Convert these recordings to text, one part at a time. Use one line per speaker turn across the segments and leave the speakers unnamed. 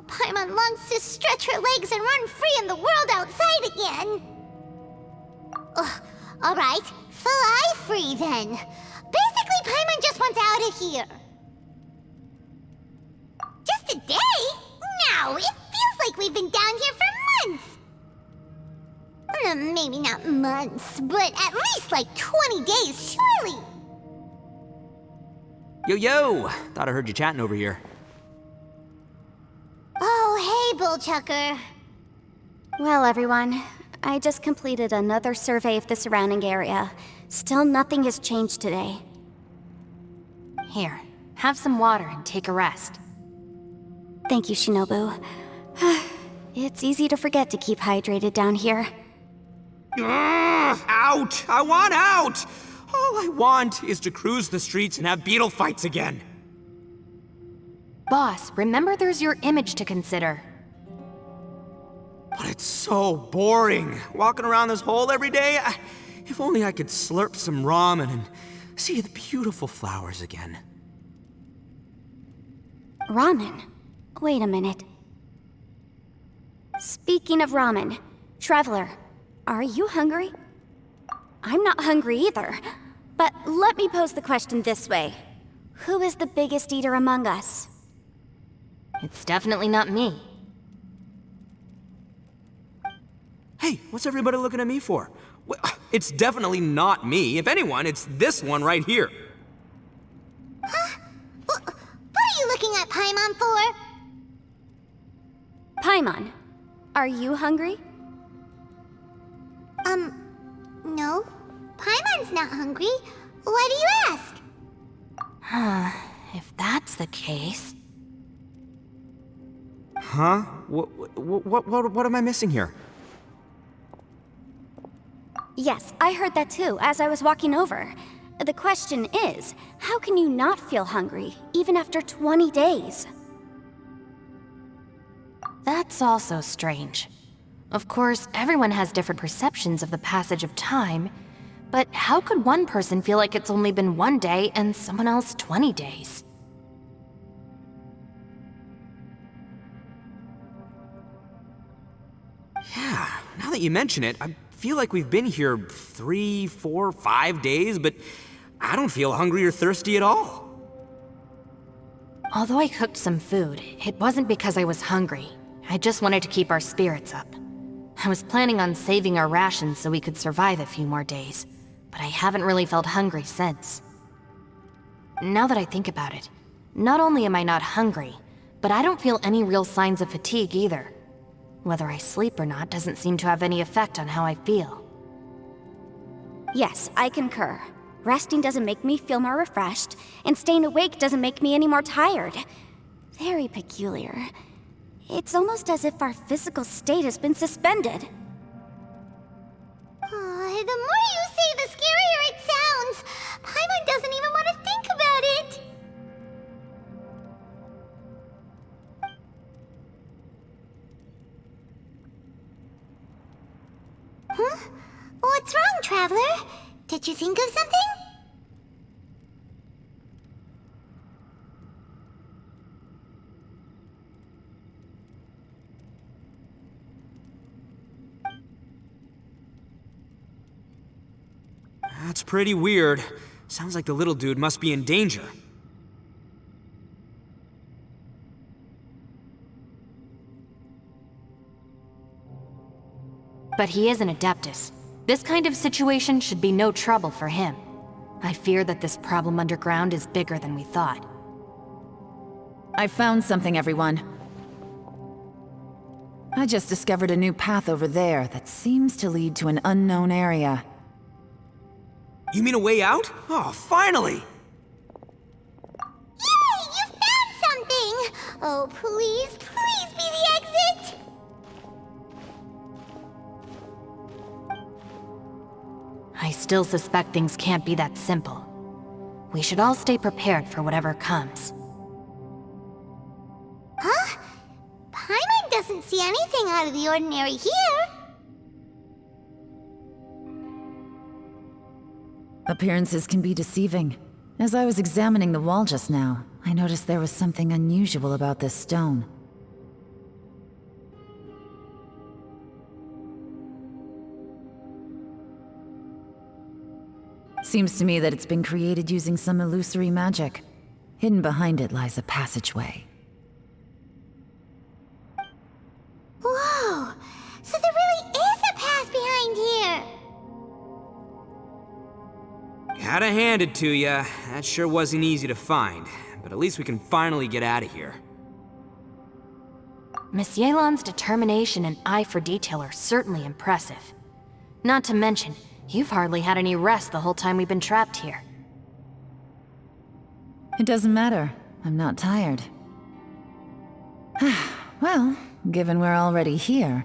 Paimon longs to stretch her legs and run free in the world outside again. Alright, fly free then. Basically, Paimon just wants out of here. Just a day? No, it feels like we've been down here for months. Maybe not months, but at least like 20 days, surely.
Yo! Thought I heard you chatting over here.
Oh, hey, Bullchucker.
Well, everyone, I just completed another survey of the surrounding area. Still nothing has changed today.
Here, have some water and take a rest.
Thank you, Shinobu. It's easy to forget to keep hydrated down here.
Out! I want out! All I want is to cruise the streets and have beetle fights again.
Boss, remember there's your image to consider.
But it's so boring, walking around this hole every day. If only I could slurp some ramen and see the beautiful flowers again.
Ramen? Wait a minute. Speaking of ramen, Traveler, are you hungry? I'm not hungry either. But let me pose the question this way. Who is the biggest eater among us?
It's definitely not me.
Hey, what's everybody looking at me for? Well, it's definitely not me. If anyone, it's this one right here.
Huh? What are you looking at Paimon for?
Paimon, are you hungry?
No. Paimon's not hungry. Why do you ask?
If that's the case...
Huh? What am I missing here?
Yes, I heard that too, as I was walking over. The question is, how can you not feel hungry, even after 20 days?
That's also strange. Of course, everyone has different perceptions of the passage of time, but how could one person feel like it's only been 1 day and someone else 20 days?
Yeah, now that you mention it, I feel like we've been here 3, 4, 5 days, but I don't feel hungry or thirsty at all.
Although I cooked some food, it wasn't because I was hungry. I just wanted to keep our spirits up. I was planning on saving our rations so we could survive a few more days, but I haven't really felt hungry since. Now that I think about it, not only am I not hungry, but I don't feel any real signs of fatigue either. Whether I sleep or not doesn't seem to have any effect on how I feel.
Yes, I concur. Resting doesn't make me feel more refreshed, and staying awake doesn't make me any more tired. Very peculiar. It's almost as if our physical state has been suspended.
The more you say, the scarier it sounds. Paimon doesn't even want to think about it. Huh? What's wrong, Traveler? Did you think of something?
That's pretty weird. Sounds like the little dude must be in danger.
But he is an Adeptus. This kind of situation should be no trouble for him. I fear that this problem underground is bigger than we thought.
I found something, everyone. I just discovered a new path over there that seems to lead to an unknown area.
You mean a way out? Oh, finally!
Yay! You found something! Oh, please, please be the exit!
I still suspect things can't be that simple. We should all stay prepared for whatever comes.
Huh? Paimon doesn't see anything out of the ordinary here.
Appearances can be deceiving. As I was examining the wall just now, I noticed there was something unusual about this stone. Seems to me that it's been created using some illusory magic. Hidden behind it lies a passageway.
Whoa! So there really is a path behind here!
Gotta hand it to ya. That sure wasn't easy to find, but at least we can finally get out of here.
Miss Yelan's determination and eye for detail are certainly impressive. Not to mention, you've hardly had any rest the whole time we've been trapped here.
It doesn't matter. I'm not tired. Well, given we're already here,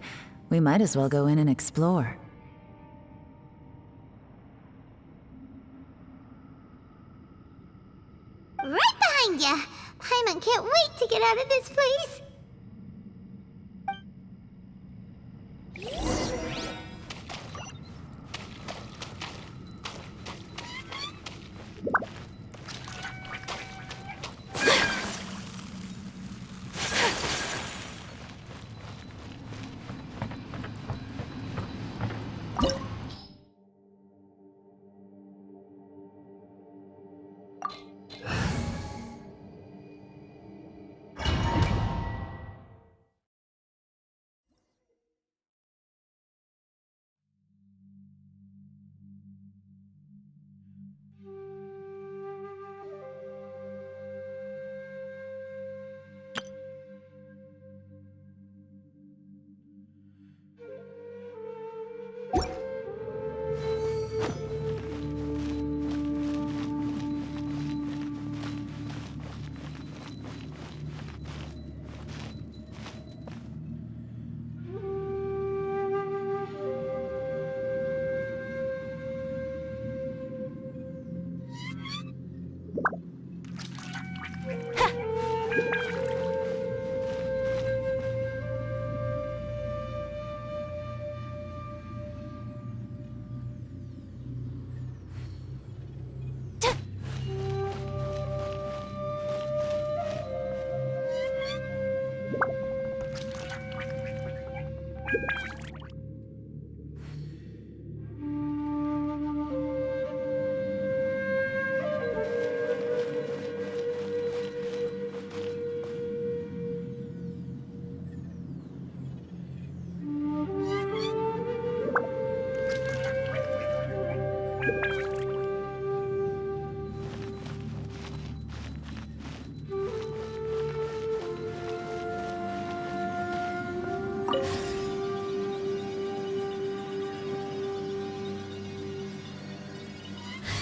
we might as well go in and explore.
Right behind ya! Paimon can't wait to get out of this place!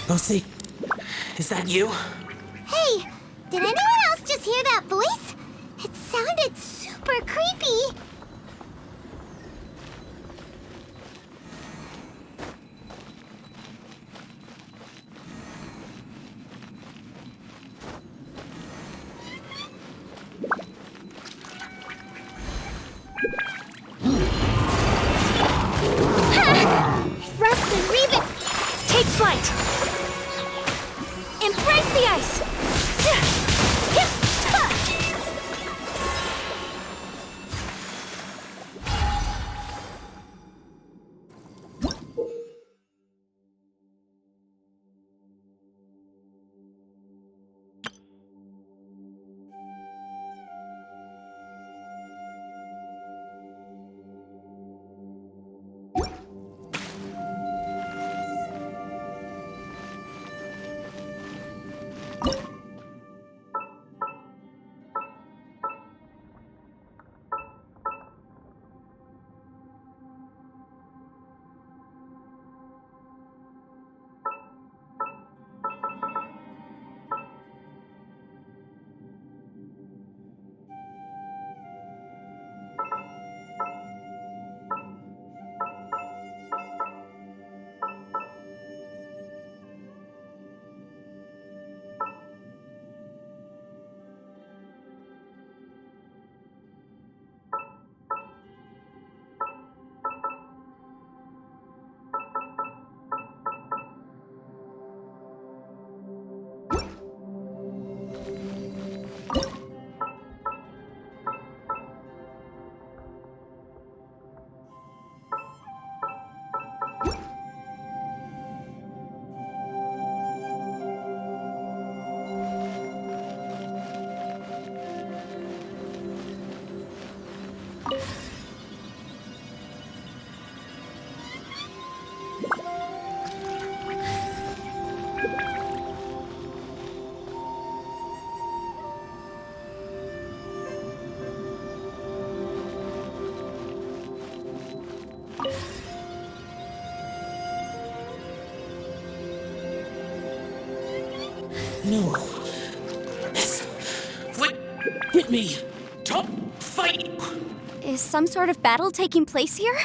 Lucy, is that you?
Hey, did anyone else just hear that voice? It sounded super creepy.
Rust and Reeve, take flight! Embrace the ice!
No. Quit with me. Stop fighting.
Is some sort of battle taking place here?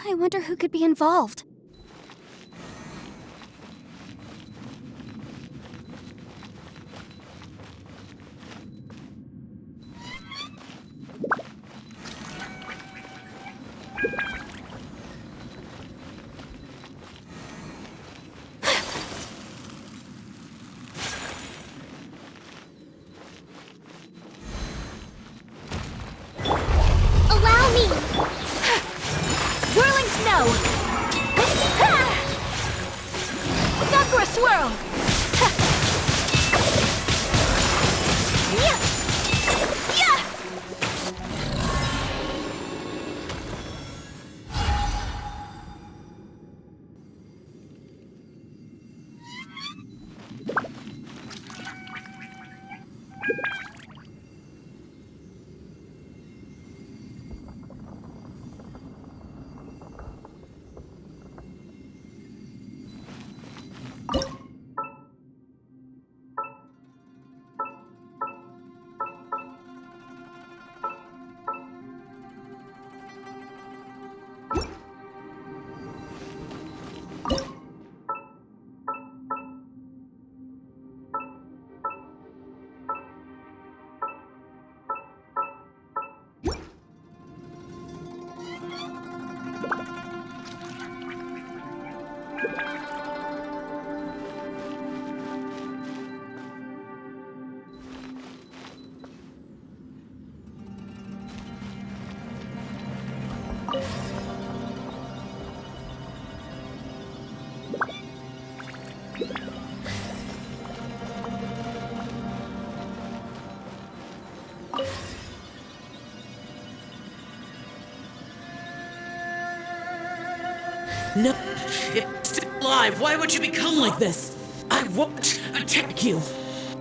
I wonder who could be involved.
Allow me.
Whirling snow! Sakura swirl! Yeah!
No, it's still alive. Why would you become like this? I won't attack you.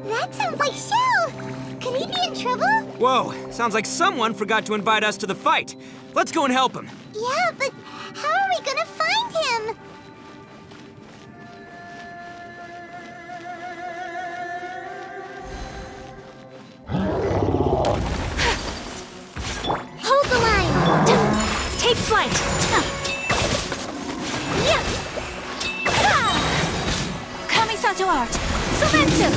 That sounds like Shell! Could he be in trouble?
Whoa, sounds like someone forgot to invite us to the fight. Let's go and help him.
Yeah, but how are we gonna find him?
Hold the line! Take flight! Kamisato art! Sometsu!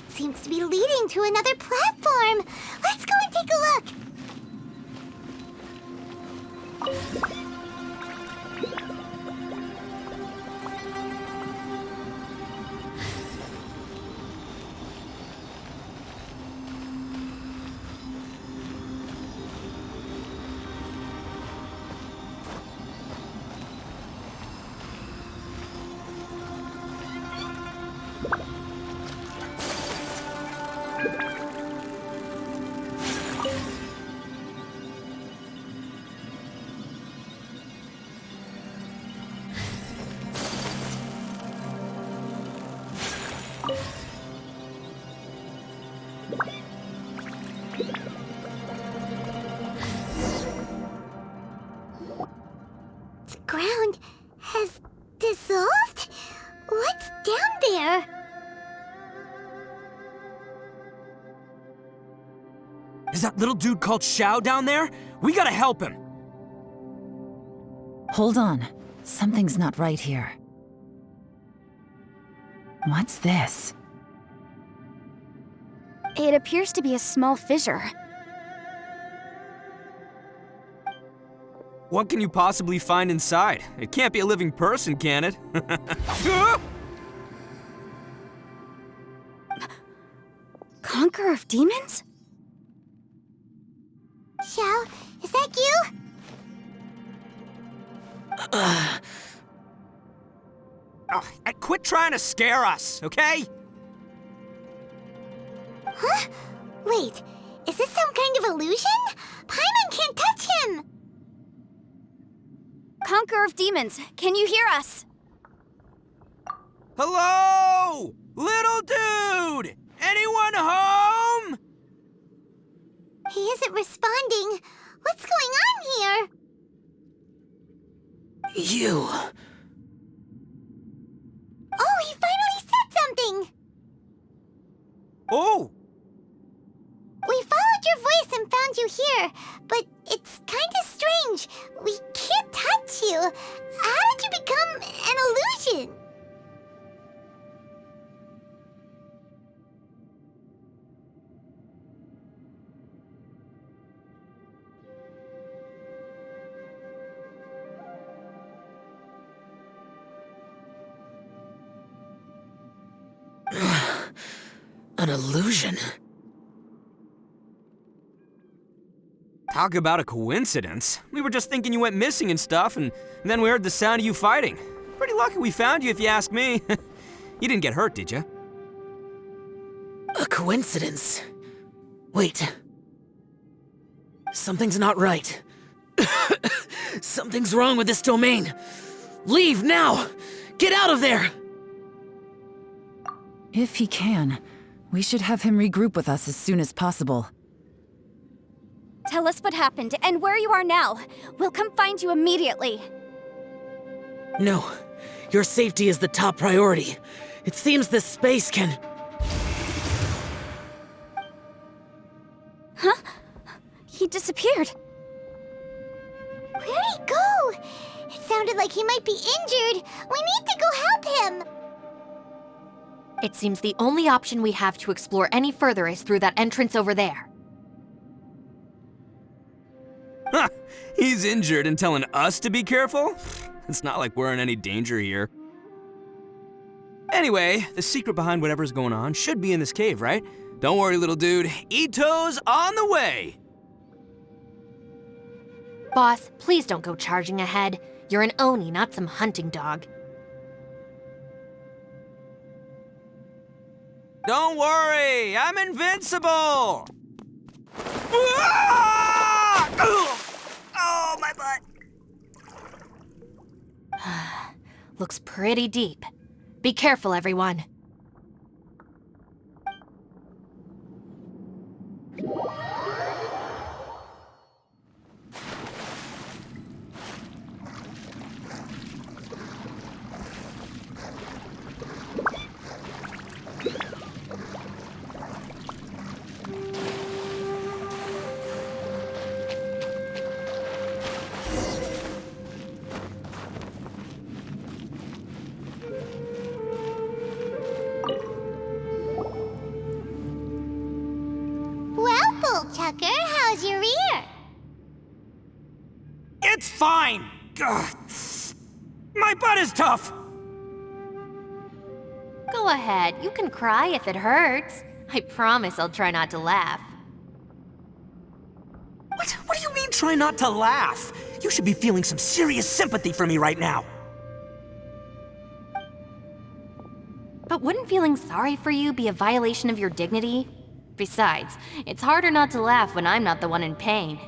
Seems to be leading to another platform. Let's go and take a look. ground has dissolved? What's down there?
Is that little dude called Xiao down there? We gotta help him.
Hold on. Something's not right here. What's this?
It appears to be a small fissure.
What can you possibly find inside? It can't be a living person, can it?
Conqueror of demons?
Xiao, is that you?
Quit trying to scare us, okay?
Huh? Wait, is this some kind of illusion? Paimon can't touch him!
Conqueror of demons, can you hear us?
Hello? Little dude! Anyone home?
He isn't responding. What's going on here?
You.
Oh, he finally said something!
Oh!
We followed your voice and found you here, but it's kinda strange. We can't touch you. How did you become an illusion?
An illusion?
Talk about a coincidence. We were just thinking you went missing and stuff, and then we heard the sound of you fighting. Pretty lucky we found you, if you ask me. You didn't get hurt, did you?
A coincidence? Wait. Something's not right. Something's wrong with this domain. Leave now! Get out of there!
If he can, we should have him regroup with us as soon as possible.
Tell us what happened and where you are now. We'll come find you immediately.
No. Your safety is the top priority. It seems this space can...
Huh? He disappeared.
Where'd he go? It sounded like he might be injured. We need to go help him.
It seems the only option we have to explore any further is through that entrance over there.
Huh, he's injured and telling us to be careful? It's not like we're in any danger here. Anyway, the secret behind whatever's going on should be in this cave, right? Don't worry, little dude. Itto's on the way!
Boss, please don't go charging ahead. You're an Oni, not some hunting dog.
Don't worry, I'm invincible! Ah! Oh, my butt!
Looks pretty deep. Be careful, everyone.
Tucker, how's your ear?
It's fine! Ugh. My butt is tough!
Go ahead, you can cry if it hurts. I promise I'll try not to laugh.
What do you mean, try not to laugh? You should be feeling some serious sympathy for me right now.
But wouldn't feeling sorry for you be a violation of your dignity? Besides, it's harder not to laugh when I'm not the one in pain.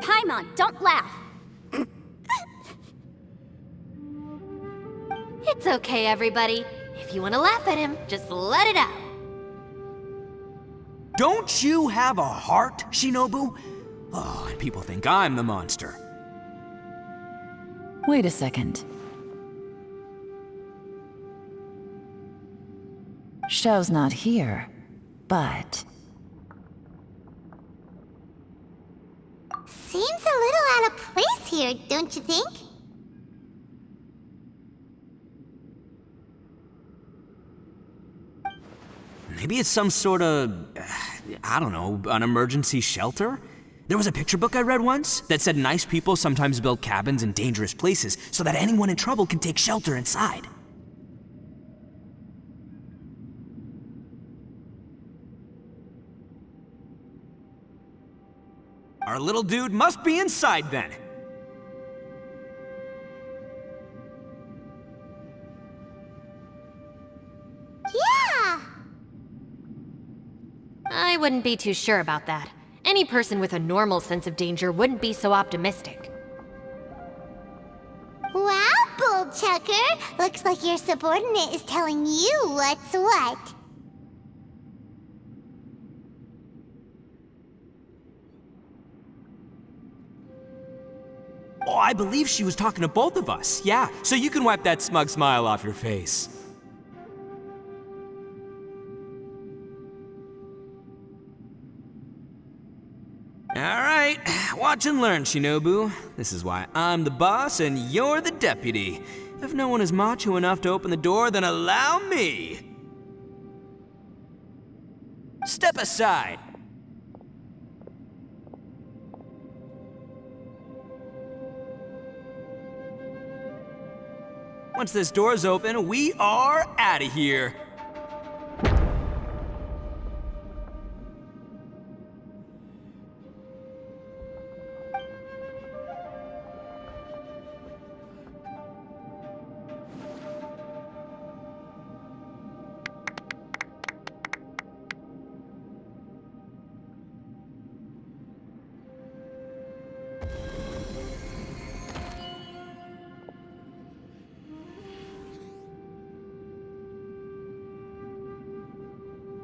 Paimon, don't laugh.
It's okay, everybody. If you want to laugh at him, just let it out.
Don't you have a heart, Shinobu? Oh, and people think I'm the monster.
Wait a second. Xiao's not here, but...
Seems a little out of place here, don't you think?
Maybe it's some sort of, I don't know, an emergency shelter? There was a picture book I read once that said nice people sometimes build cabins in dangerous places so that anyone in trouble can take shelter inside. Our little dude must be inside then.
Yeah!
I wouldn't be too sure about that. Any person with a normal sense of danger wouldn't be so optimistic.
Wow, Bull Chucker! Looks like your subordinate is telling you what's what.
Oh, I believe she was talking to both of us. Yeah, so you can wipe that smug smile off your face. Alright, watch and learn, Shinobu. This is why I'm the boss and you're the deputy. If no one is macho enough to open the door, then allow me. Step aside. Once this door's open, we are out of here.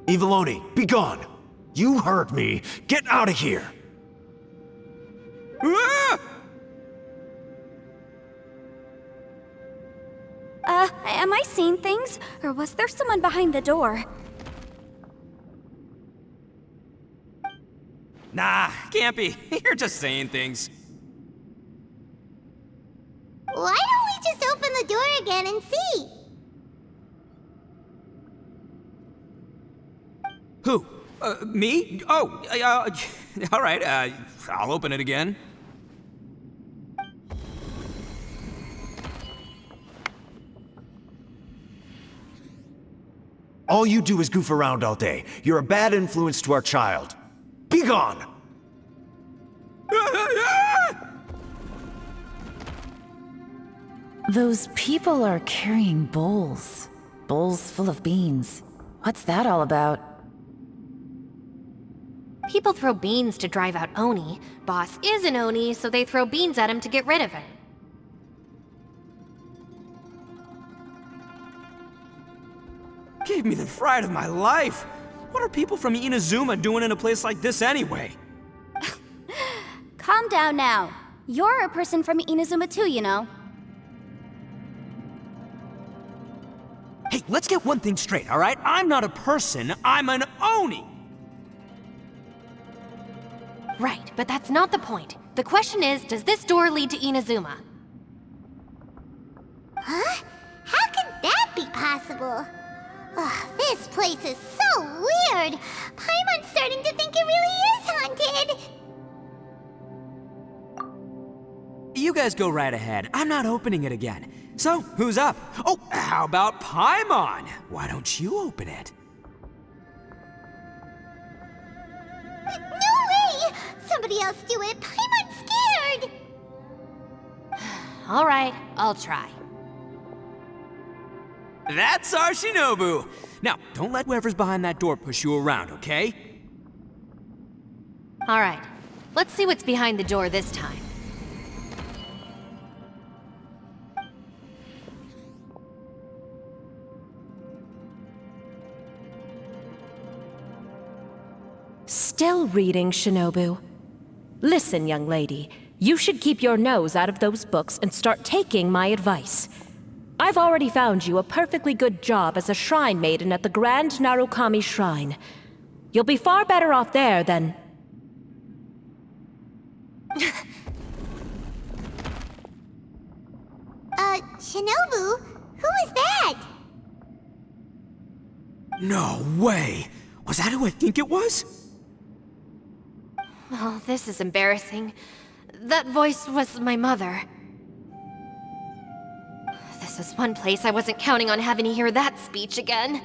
Eviloni, be gone! You heard me! Get out of here!
Ah!
Am I seeing things? Or was there someone behind the door?
Nah, can't be. You're just saying things.
Why don't we just open the door again and see?
Who? Me? Oh, all right, I'll open it again.
All you do is goof around all day. You're a bad influence to our child. Be gone!
Those people are carrying bowls. Bowls full of beans. What's that all about?
People throw beans to drive out Oni. Boss is an Oni, so they throw beans at him to get rid of him.
Gave me the fright of my life. What are people from Inazuma doing in a place like this anyway?
Calm down now. You're a person from Inazuma too, you know.
Hey, let's get one thing straight, all right? I'm not a person, I'm an Oni!
Right, but that's not the point. The question is, does this door lead to Inazuma?
Huh? How could that be possible? Ugh, this place is so weird. Paimon's starting to think it really is haunted.
You guys go right ahead. I'm not opening it again. So, who's up? Oh, how about Paimon? Why don't you open it?
No way! Somebody else do it. Paimon's scared.
All right, I'll try.
That's our Shinobu! Now, don't let whoever's behind that door push you around, okay?
All right, let's see what's behind the door this time.
still reading, Shinobu. Listen, young lady, you should keep your nose out of those books and start taking my advice. I've already found you a perfectly good job as a shrine maiden at the Grand Narukami Shrine. You'll be far better off there than...
Shinobu? Who is that?
No way! Was that who I think it was?
Oh, this is embarrassing. That voice was my mother. This is one place I wasn't counting on having to hear that speech again.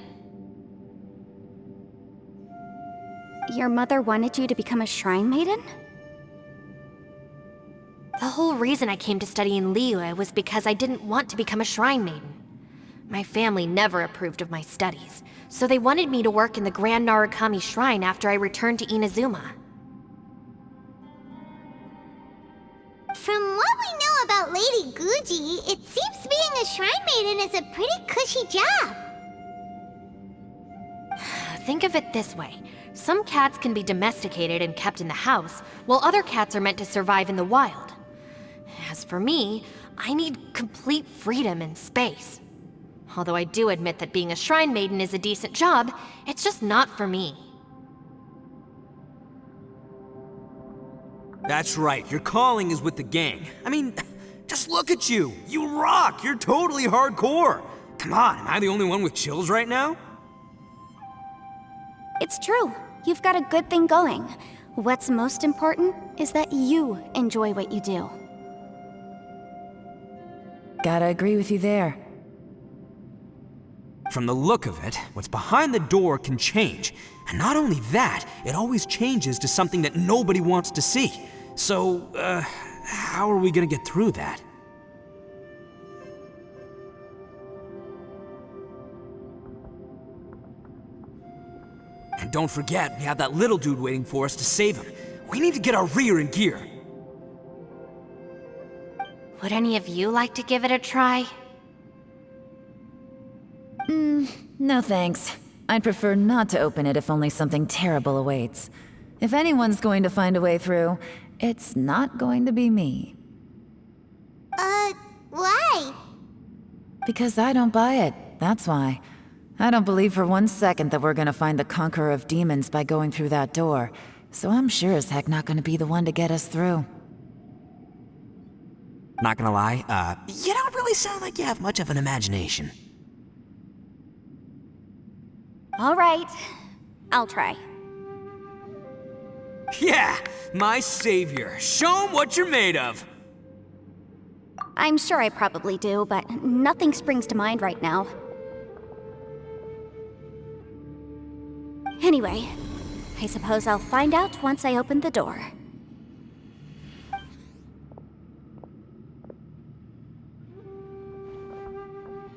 Your mother wanted you to become a shrine maiden?
The whole reason I came to study in Liyue was because I didn't want to become a shrine maiden. My family never approved of my studies, so they wanted me to work in the Grand Narukami Shrine after I returned to Inazuma.
From what we know about Lady Guji, it seems being a shrine maiden is a pretty cushy job.
Think of it this way. Some cats can be domesticated and kept in the house, while other cats are meant to survive in the wild. As for me, I need complete freedom and space. Although I do admit that being a shrine maiden is a decent job, it's just not for me.
That's right, your calling is with the gang. I mean, just look at you. You rock, you're totally hardcore. Come on, am I the only one with chills right now?
It's true. You've got a good thing going. What's most important is that you enjoy what you do.
Gotta agree with you there.
From the look of it, what's behind the door can change. And not only that, it always changes to something that nobody wants to see. So, how are we gonna get through that? And don't forget, we have that little dude waiting for us to save him. We need to get our rear in gear.
Would any of you like to give it a try?
No thanks. I'd prefer not to open it if only something terrible awaits. If anyone's going to find a way through, it's not going to be me.
Why?
Because I don't buy it, that's why. I don't believe for 1 second that we're gonna find the Conqueror of Demons by going through that door, so I'm sure as heck not gonna be the one to get us through.
Not gonna lie, you don't really sound like you have much of an imagination.
All right, I'll try.
Yeah, my savior. Show 'em what you're made of.
I'm sure I probably do, but nothing springs to mind right now. Anyway, I suppose I'll find out once I open the door.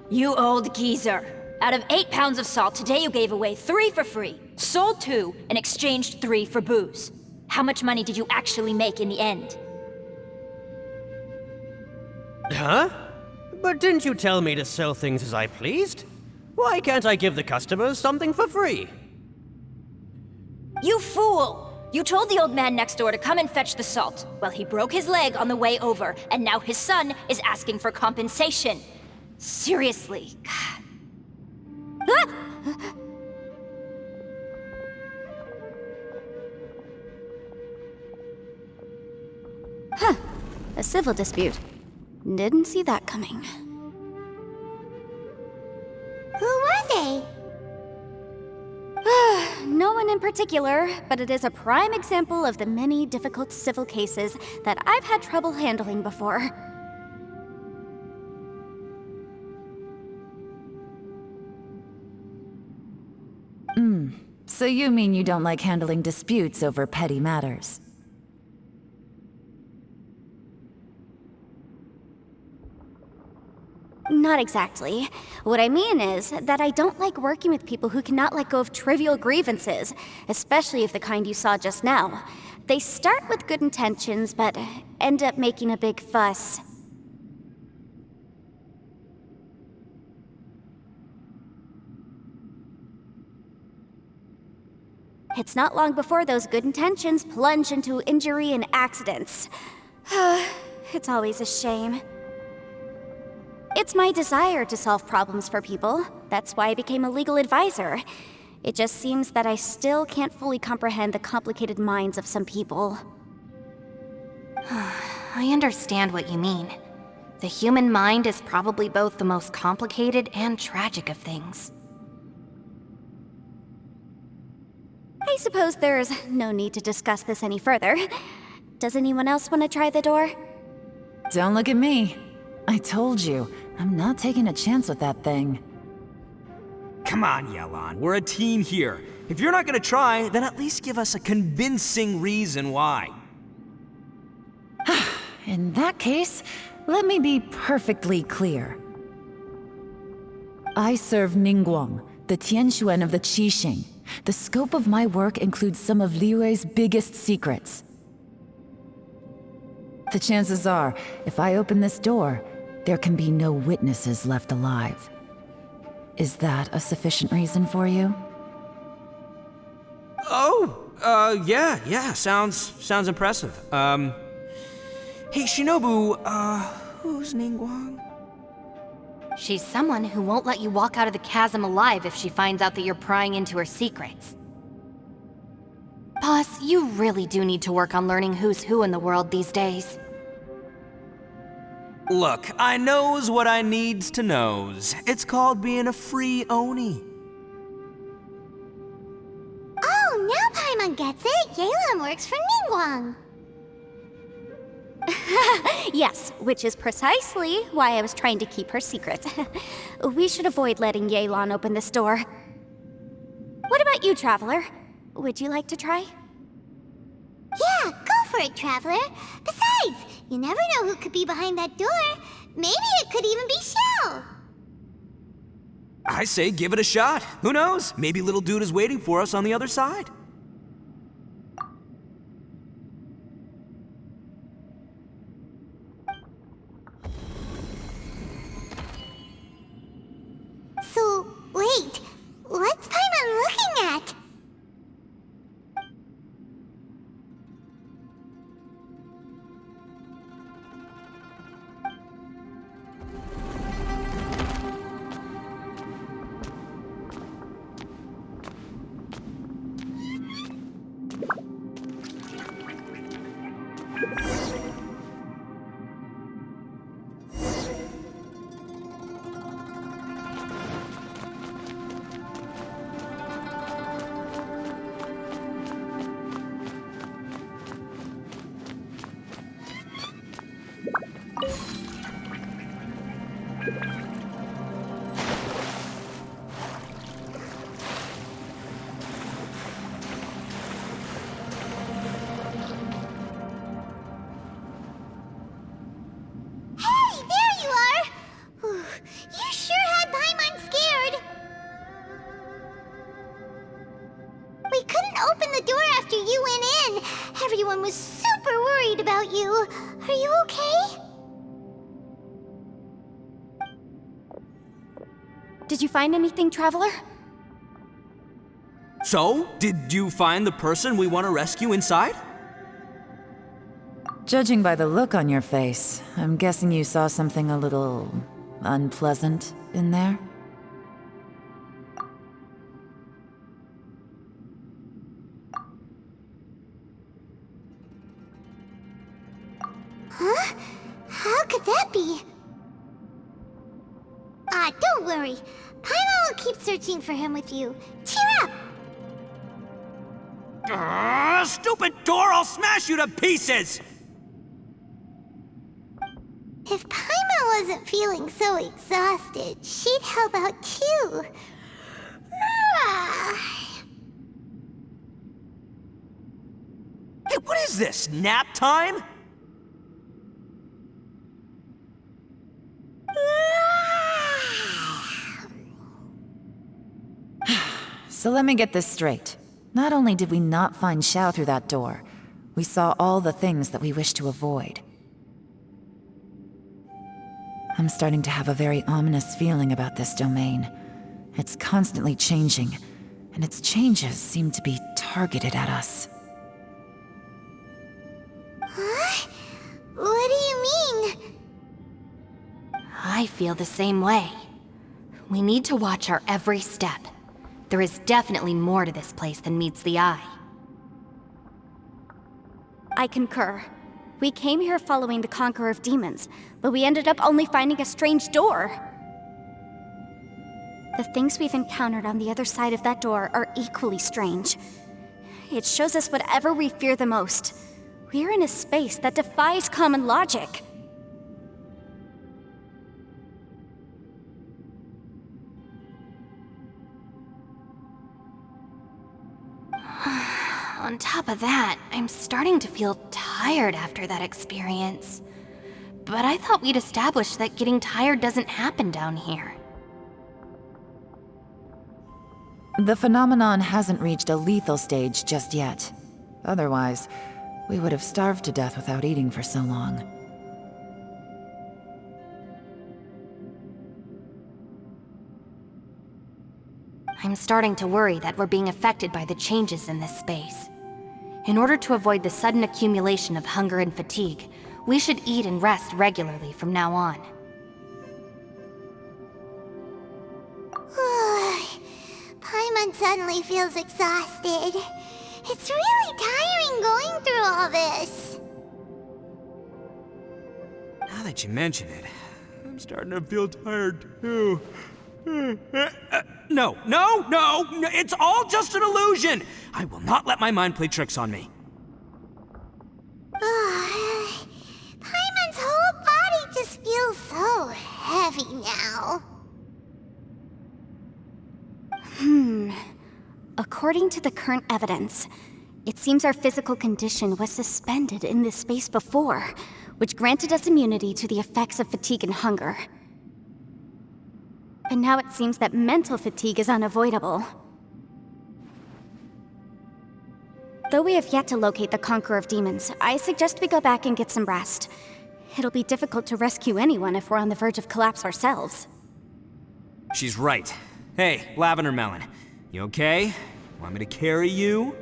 You old geezer. Out of 8 pounds of salt, today you gave away 3 for free, sold 2, and exchanged 3 for booze. How much money did you actually make in the end?
Huh? But didn't you tell me to sell things as I pleased? Why can't I give the customers something for free?
You fool! You told the old man next door to come and fetch the salt. Well, he broke his leg on the way over, and now his son is asking for compensation. Seriously. Ah!
Huh. A civil dispute. Didn't see that coming.
Who were they?
No one in particular, but it is a prime example of the many difficult civil cases that I've had trouble handling before.
So you mean you don't like handling disputes over petty matters?
Not exactly. What I mean is that I don't like working with people who cannot let go of trivial grievances, especially of the kind you saw just now. They start with good intentions, but end up making a big fuss. It's not long before those good intentions plunge into injury and accidents. It's always a shame. It's my desire to solve problems for people. That's why I became a legal advisor. It just seems that I still can't fully comprehend the complicated minds of some people.
I understand what you mean. The human mind is probably both the most complicated and tragic of things.
I suppose there's no need to discuss this any further. Does anyone else want to try the door?
Don't look at me. I told you, I'm not taking a chance with that thing.
Come on, Yelan, we're a team here. If you're not gonna try, then at least give us a convincing reason why.
In that case, let me be perfectly clear. I serve Ningguang, the Tianxuan of the Qixing. The scope of my work includes some of Liyue's biggest secrets. The chances are, if I open this door, there can be no witnesses left alive. Is that a sufficient reason for you?
Yeah, sounds impressive. Hey, Shinobu, who's Ningguang?
She's someone who won't let you walk out of the chasm alive if she finds out that you're prying into her secrets. Boss, you really do need to work on learning who's who in the world these days.
Look, I knows what I needs to knows. It's called being a free Oni.
Oh, now Paimon gets it. Yelan works for Ningguang.
Yes, which is precisely why I was trying to keep her secret. We should avoid letting Yelan open this door. What about you, Traveler? Would you like to try?
Yeah, go for it, Traveler. Besides, you never know who could be behind that door. Maybe it could even be Shell.
I say give it a shot. Who knows? Maybe little dude is waiting for us on the other side.
So, wait. What's Paimon looking at? Everyone was super worried about you. Are you okay?
Did you find anything, Traveler?
So, did you find the person we want to rescue inside?
Judging by the look on your face, I'm guessing you saw something a little unpleasant in there?
Huh? How could that be? Don't worry. Paimon will keep searching for him with you. Cheer up!
Stupid door! I'll smash you to pieces!
If Paimon wasn't feeling so exhausted, she'd help out too.
Hey, what is this? Nap time?
So let me get this straight. Not only did we not find Xiao through that door, we saw all the things that we wish to avoid. I'm starting to have a very ominous feeling about this domain. It's constantly changing, and its changes seem to be targeted at us.
Huh? What do you mean?
I feel the same way. We need to watch our every step. There is definitely more to this place than meets the eye.
I concur. We came here following the Conqueror of Demons, but we ended up only finding a strange door. The things we've encountered on the other side of that door are equally strange. It shows us whatever we fear the most. We're in a space that defies common logic.
On top of that, I'm starting to feel tired after that experience. But I thought we'd established that getting tired doesn't happen down here.
The phenomenon hasn't reached a lethal stage just yet. Otherwise, we would have starved to death without eating for so long.
I'm starting to worry that we're being affected by the changes in this space. In order to avoid the sudden accumulation of hunger and fatigue, we should eat and rest regularly from now on.
Paimon suddenly feels exhausted. It's really tiring going through all this.
Now that you mention it, I'm starting to feel tired too. No, it's all just an illusion! I will not let my mind play tricks on me.
Paimon's whole body just feels so heavy now.
According to the current evidence, it seems our physical condition was suspended in this space before, which granted us immunity to the effects of fatigue and hunger. But now it seems that mental fatigue is unavoidable. Though we have yet to locate the Conqueror of Demons, I suggest we go back and get some rest. It'll be difficult to rescue anyone if we're on the verge of collapse ourselves.
She's right. Hey, Lavender Melon, you okay? Want me to carry you?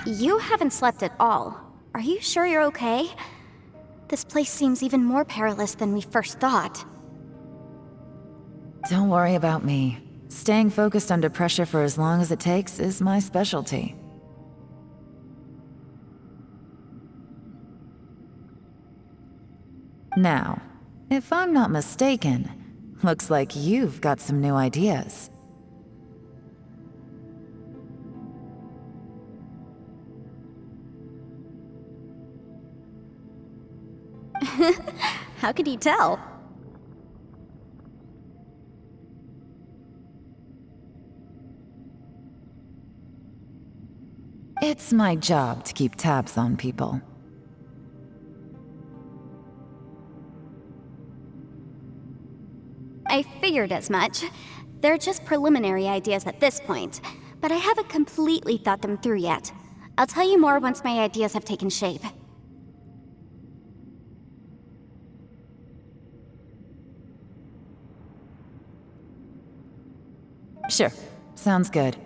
You haven't slept at all. Are you sure you're okay? This place seems even more perilous than we first thought.
Don't worry about me. Staying focused under pressure for as long as it takes is my specialty. Now, if I'm not mistaken, looks like you've got some new ideas.
How could you tell?
It's my job to keep tabs on people.
I figured as much. They're just preliminary ideas at this point, but I haven't completely thought them through yet. I'll tell you more once my ideas have taken shape.
Sure, sounds good.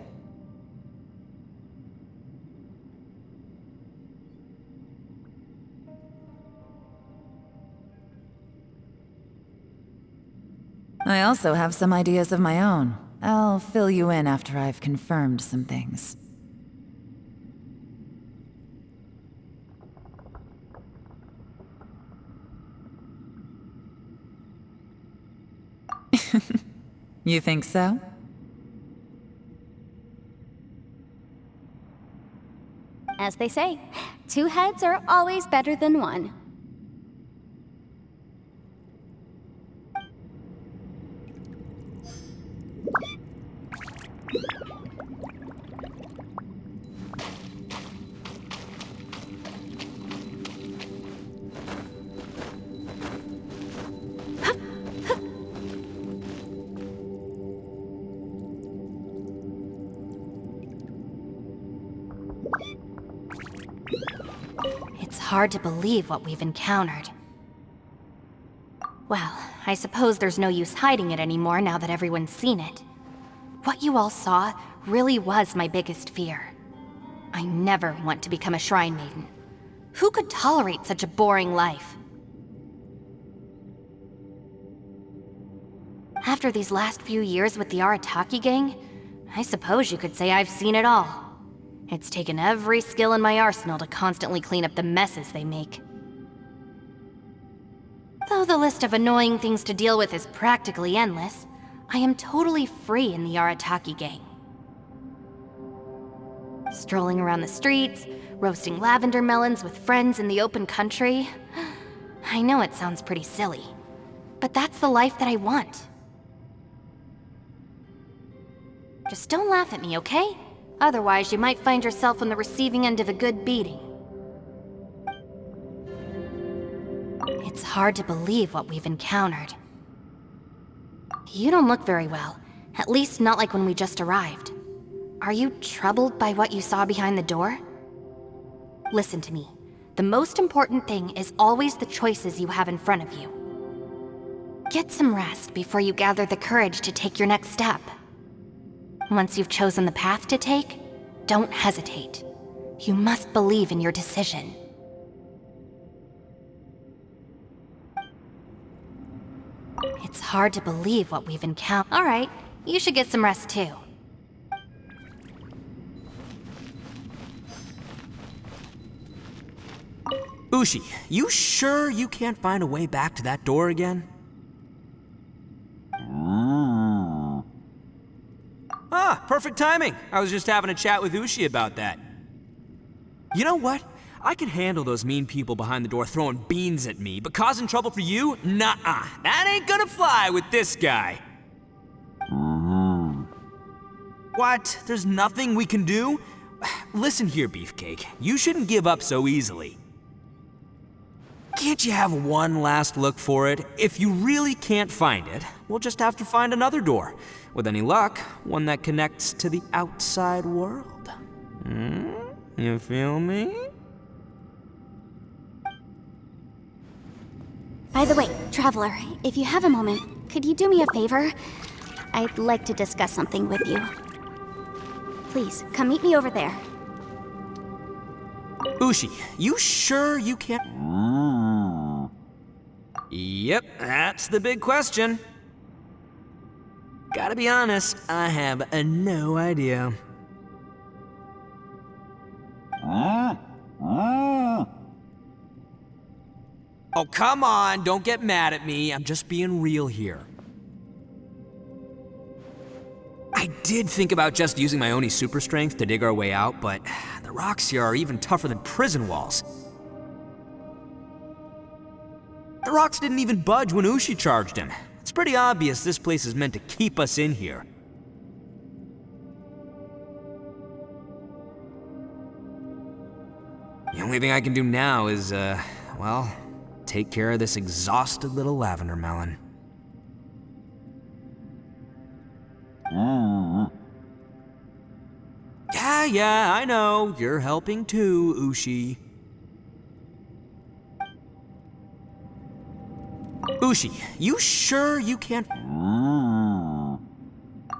I also have some ideas of my own. I'll fill you in after I've confirmed some things. You think so?
As they say, two heads are always better than one.
hard to believe what we've encountered. Well, I suppose there's no use hiding it anymore now that everyone's seen it. What you all saw really was my biggest fear. I never want to become a Shrine Maiden. Who could tolerate such a boring life? After these last few years with the Arataki gang, I suppose you could say I've seen it all. It's taken every skill in my arsenal to constantly clean up the messes they make. Though the list of annoying things to deal with is practically endless, I am totally free in the Arataki gang. Strolling around the streets, roasting lavender melons with friends in the open country. I know it sounds pretty silly, but that's the life that I want. Just don't laugh at me, okay? Otherwise, you might find yourself on the receiving end of a good beating. It's hard to believe what we've encountered. You don't look very well, at least not like when we just arrived. Are you troubled by what you saw behind the door? Listen to me. The most important thing is always the choices you have in front of you. Get some rest before you gather the courage to take your next step. Once you've chosen the path to take, don't hesitate. You must believe in your decision. It's hard to believe what we've encountered. All right, you should get some rest too.
Ushi, you sure you can't find a way back to that door again? Ah, perfect timing. I was just having a chat with Ushi about that. You know what? I can handle those mean people behind the door throwing beans at me, but causing trouble for you? Nuh-uh. That ain't gonna fly with this guy. What? There's nothing we can do? Listen here, Beefcake. You shouldn't give up so easily. Can't you have one last look for it? If you really can't find it, we'll just have to find another door. With any luck, one that connects to the outside world. You feel me?
By the way, Traveler, if you have a moment, could you do me a favor? I'd like to discuss something with you. Please, come meet me over there.
Ushi, you sure you can't? Yep, that's the big question. Gotta be honest, I have no idea. Oh, come on, don't get mad at me. I'm just being real here. I did think about just using my Oni super strength to dig our way out, but the rocks here are even tougher than prison walls. The rocks didn't even budge when Ushi charged him. It's pretty obvious this place is meant to keep us in here. The only thing I can do now is, well, take care of this exhausted little lavender melon. Yeah, I know. You're helping too, Ushi. Ushi, you sure you can't?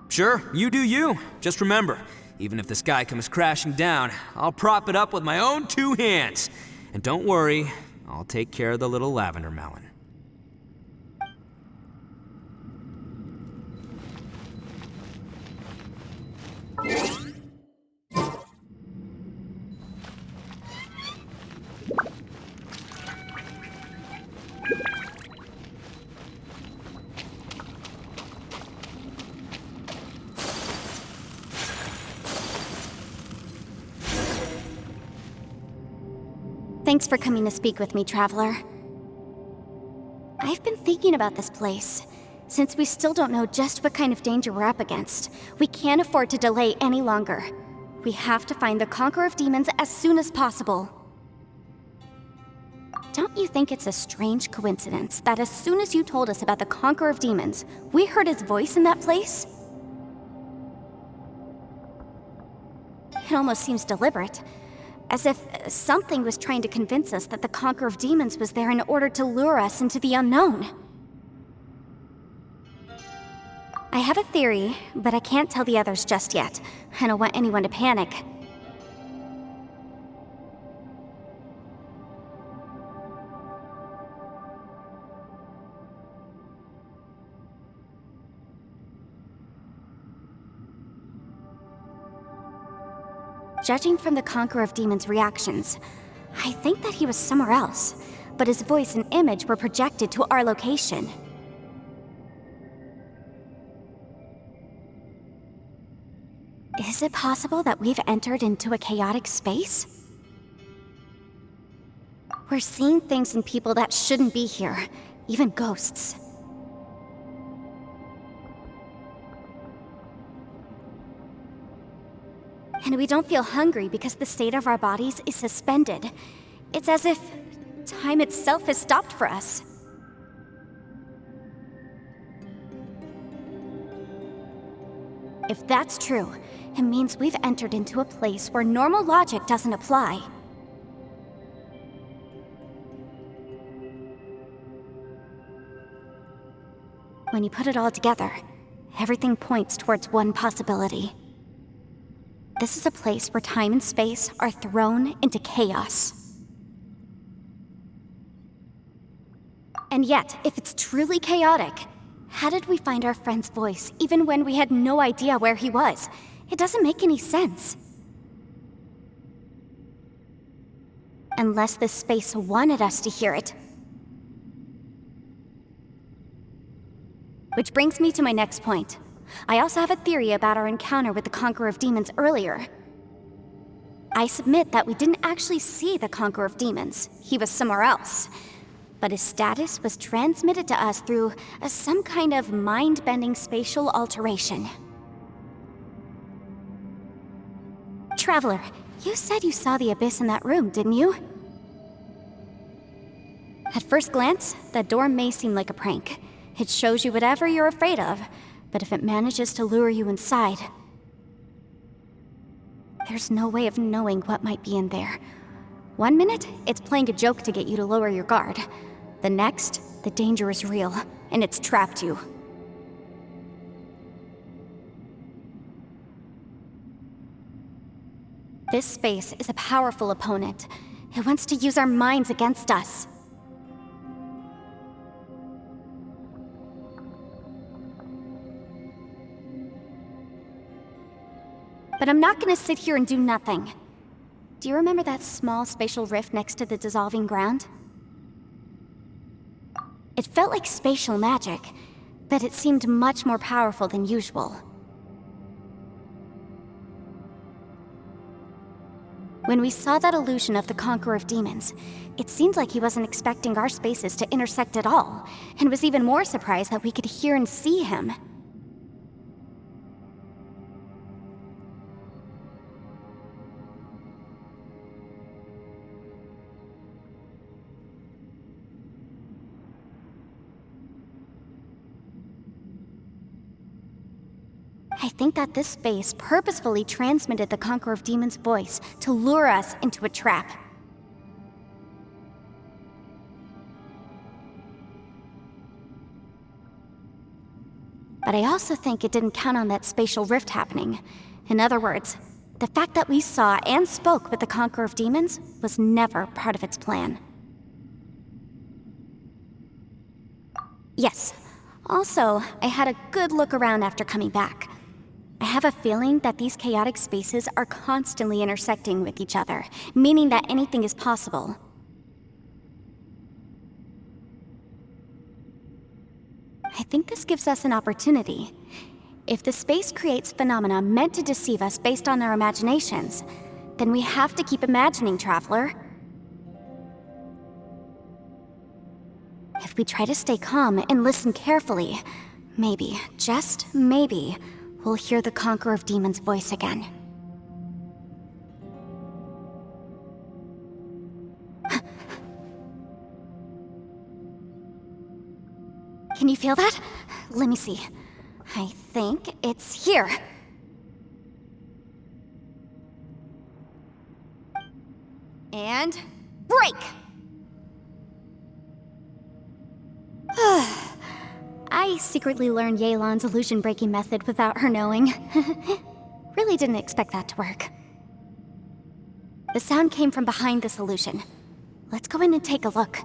Sure, you do you. Just remember, even if the sky comes crashing down, I'll prop it up with my own 2 hands. And don't worry, I'll take care of the little lavender melon.
Thanks for coming to speak with me, Traveler. I've been thinking about this place. Since we still don't know just what kind of danger we're up against, we can't afford to delay any longer. We have to find the Conqueror of Demons as soon as possible. Don't you think it's a strange coincidence that as soon as you told us about the Conqueror of Demons, we heard his voice in that place? It almost seems deliberate. As if something was trying to convince us that the Conqueror of Demons was there in order to lure us into the unknown. I have a theory, but I can't tell the others just yet. I don't want anyone to panic. Judging from the Conqueror of Demons' reactions, I think that he was somewhere else, but his voice and image were projected to our location. Is it possible that we've entered into a chaotic space? We're seeing things and people that shouldn't be here, even ghosts. And we don't feel hungry because the state of our bodies is suspended. It's as if time itself has stopped for us. If that's true, it means we've entered into a place where normal logic doesn't apply. When you put it all together, everything points towards one possibility. This is a place where time and space are thrown into chaos. And yet, if it's truly chaotic, how did we find our friend's voice even when we had no idea where he was? It doesn't make any sense. Unless this space wanted us to hear it. Which brings me to my next point. I also have a theory about our encounter with the Conqueror of Demons earlier. I submit that we didn't actually see the Conqueror of Demons. He was somewhere else. But his status was transmitted to us through some kind of mind-bending spatial alteration. Traveler, you said you saw the abyss in that room, didn't you? At first glance, that door may seem like a prank. It shows you whatever you're afraid of, but if it manages to lure you inside, there's no way of knowing what might be in there. 1 minute, it's playing a joke to get you to lower your guard. The next, the danger is real, and it's trapped you. This space is a powerful opponent. It wants to use our minds against us. But I'm not gonna sit here and do nothing. Do you remember that small spatial rift next to the dissolving ground? It felt like spatial magic, but it seemed much more powerful than usual. When we saw that illusion of the Conqueror of Demons, it seemed like he wasn't expecting our spaces to intersect at all, and was even more surprised that we could hear and see him. I think that this space purposefully transmitted the Conqueror of Demons' voice to lure us into a trap. But I also think it didn't count on that spatial rift happening. In other words, the fact that we saw and spoke with the Conqueror of Demons was never part of its plan. Yes. Also, I had a good look around after coming back. I have a feeling that these chaotic spaces are constantly intersecting with each other, meaning that anything is possible. I think this gives us an opportunity. If the space creates phenomena meant to deceive us based on our imaginations, then we have to keep imagining, Traveler. If we try to stay calm and listen carefully, maybe, just maybe, we'll hear the Conqueror of Demons' voice again. Can you feel that? Let me see. I think it's here. And break! I secretly learned Yelan's illusion-breaking method without her knowing. Really didn't expect that to work. The sound came from behind this illusion. Let's go in and take a look.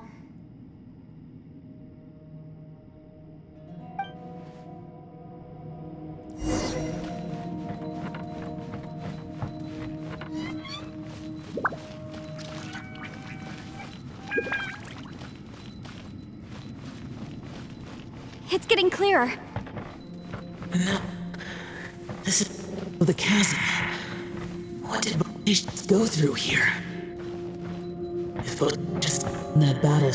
It's getting clearer.
No. This is the chasm. What did Bosch go through here? If Bosch just in that battle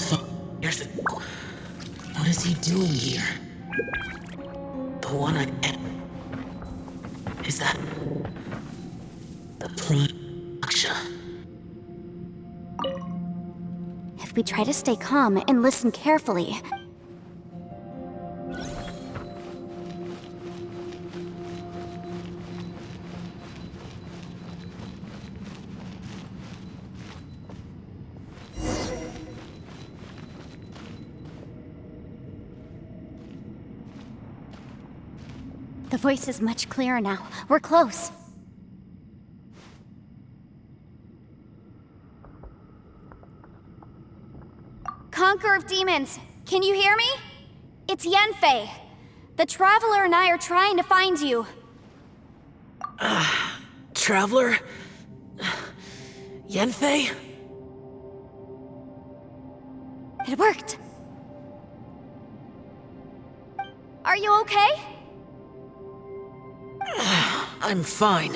years ago, what is he doing here? The one I met. Is that the Prime Aksha?
If we try to stay calm and listen carefully, the voice is much clearer now. We're close. Conqueror of Demons, can you hear me? It's Yanfei. The Traveler and I are trying to find you.
Traveler? Yanfei?
It worked. Are you okay?
I'm fine.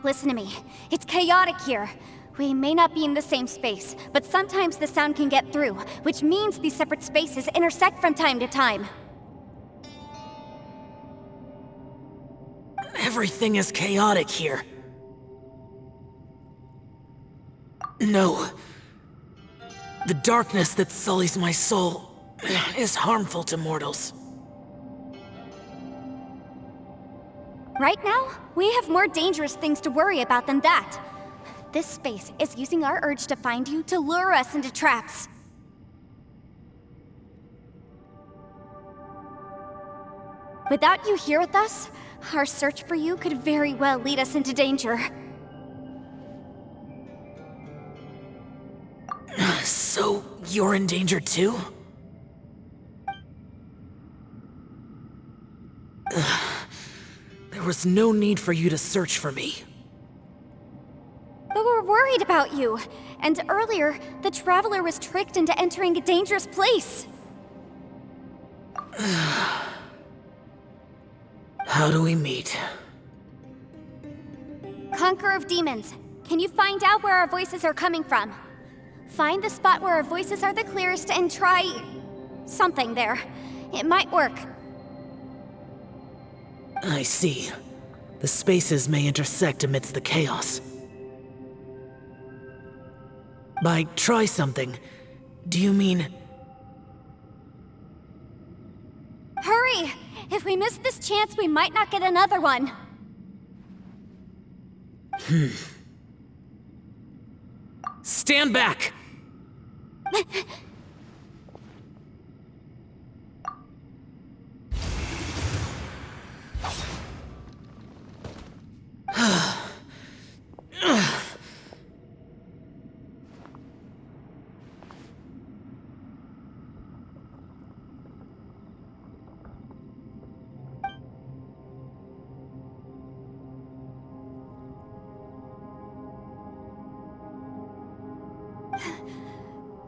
Listen to me. It's chaotic here. We may not be in the same space, but sometimes the sound can get through, which means these separate spaces intersect from time to time.
Everything is chaotic here. No. The darkness that sullies my soul is harmful to mortals.
Right now, we have more dangerous things to worry about than that. This space is using our urge to find you to lure us into traps. Without you here with us, our search for you could very well lead us into danger.
So, you're in danger too? There was no need for you to search for me.
But we're worried about you. And earlier, the Traveler was tricked into entering a dangerous place.
How do we meet?
Conqueror of Demons, can you find out where our voices are coming from? Find the spot where our voices are the clearest and try something there. It might work.
I see. The spaces may intersect amidst the chaos. By try something, do you mean...
Hurry! If we miss this chance, we might not get another one.
Stand back!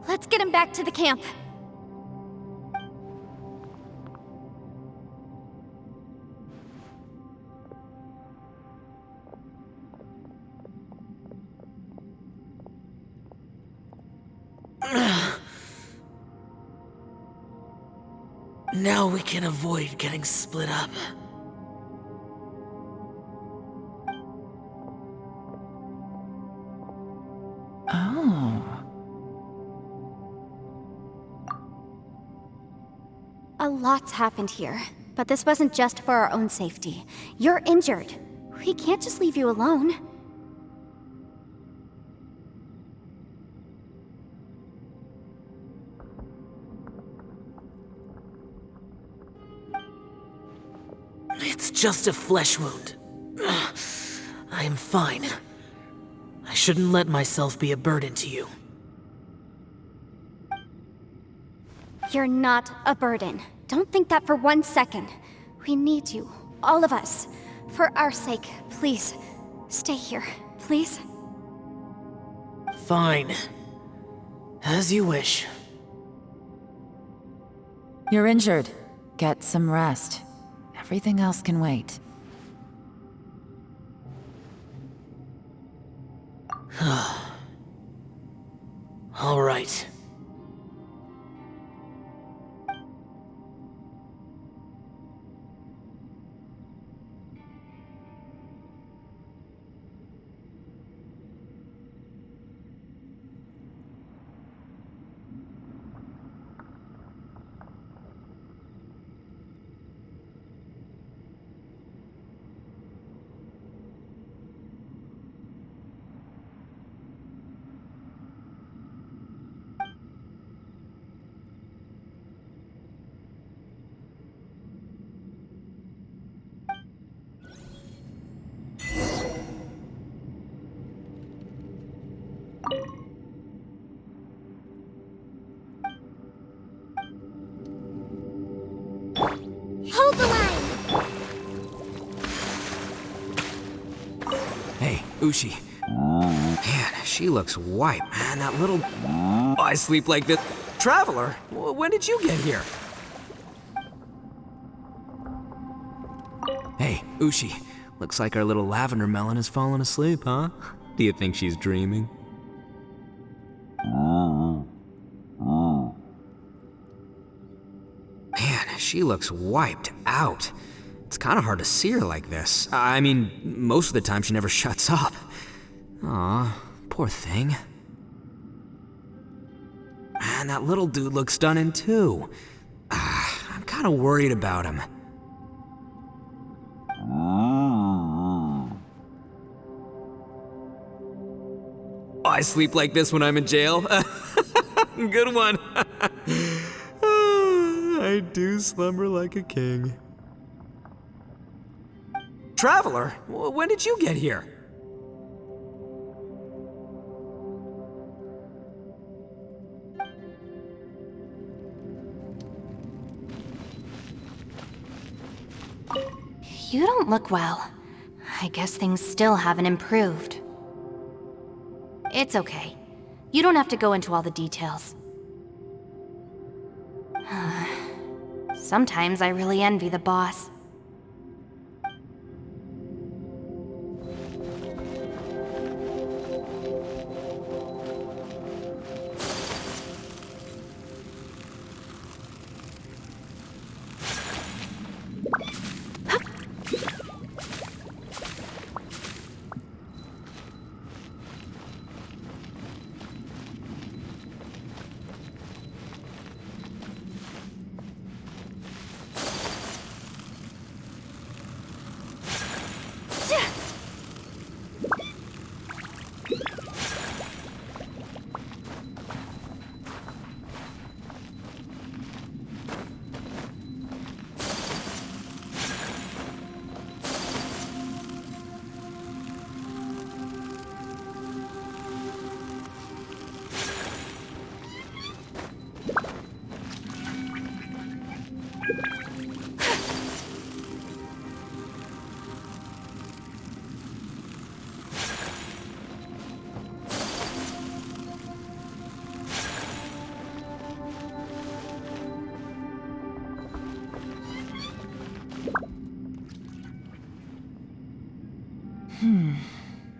Let's get him back to the camp.
Now we can avoid getting split up.
Oh.
A lot's happened here, but this wasn't just for our own safety. You're injured. We can't just leave you alone.
It's just a flesh wound. I am fine. I shouldn't let myself be a burden to you.
You're not a burden. Don't think that for 1 second. We need you, all of us. For our sake, please, stay here, please.
Fine. As you wish.
You're injured. Get some rest. Everything else can wait.
All right.
Hold the line!
Hey, Ushi. Man, she looks white, man. That little... I sleep like this. Traveler, when did you get here? Hey, Ushi. Looks like our little lavender melon has fallen asleep, huh? Do you think she's dreaming? Man, she looks wiped out. It's kind of hard to see her like this. I mean, most of the time she never shuts up. Aw, poor thing. Man, that little dude looks stunning too. I'm kind of worried about him. I sleep like this when I'm in jail. Good one. I do slumber like a king. Traveler, when did you get here?
You don't look well. I guess things still haven't improved. It's okay. You don't have to go into all the details. Sometimes I really envy the boss.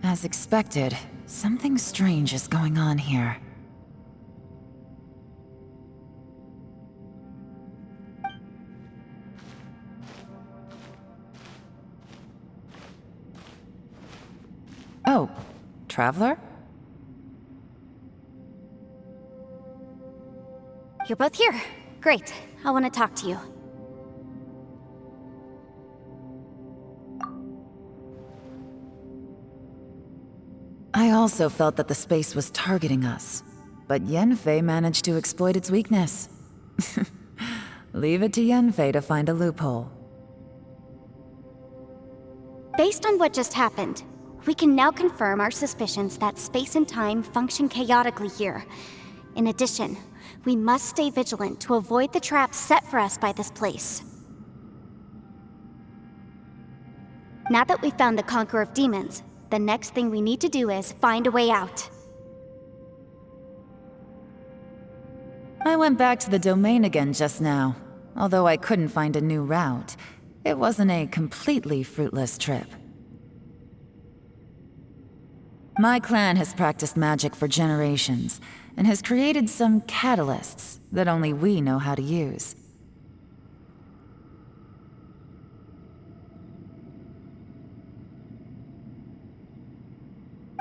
As expected, something strange is going on here. Oh, Traveler?
You're both here. Great. I want to talk to you.
I also felt that the space was targeting us, but Yenfei managed to exploit its weakness. Leave it to Yenfei to find a loophole.
Based on what just happened, we can now confirm our suspicions that space and time function chaotically here. In addition, we must stay vigilant to avoid the traps set for us by this place. Now that we've found the Conqueror of Demons, the next thing we need to do is find a way out.
I went back to the domain again just now. Although I couldn't find a new route, it wasn't a completely fruitless trip. My clan has practiced magic for generations, and has created some catalysts that only we know how to use.